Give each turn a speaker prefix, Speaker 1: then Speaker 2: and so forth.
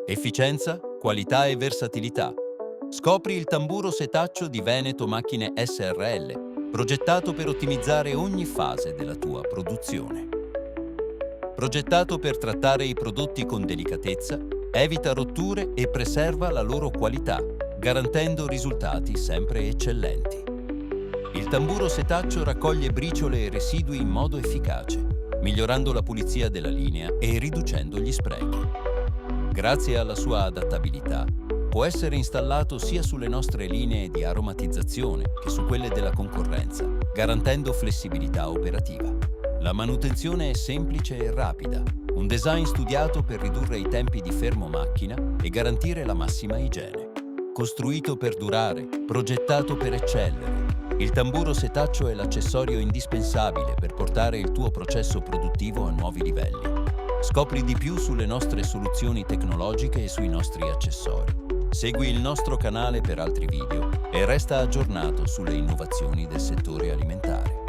Speaker 1: Efficienza, qualità e versatilità. Scopri il tamburo setaccio di Veneto Macchine SRL, progettato per ottimizzare ogni fase della tua produzione. Progettato per trattare i prodotti con delicatezza, evita rotture e preserva la loro qualità, garantendo risultati sempre eccellenti. Il tamburo setaccio raccoglie briciole e residui in modo efficace, migliorando la pulizia della linea e riducendo gli sprechi. Grazie alla sua adattabilità, può essere installato sia sulle nostre linee di aromatizzazione che su quelle della concorrenza, garantendo flessibilità operativa. La manutenzione è semplice e rapida, un design studiato per ridurre i tempi di fermo macchina e garantire la massima igiene. Costruito per durare, progettato per eccellere, il tamburo setaccio è l'accessorio indispensabile per portare il tuo processo produttivo a nuovi livelli. Scopri di più sulle nostre soluzioni tecnologiche e sui nostri accessori. Segui il nostro canale per altri video e resta aggiornato sulle innovazioni del settore alimentare.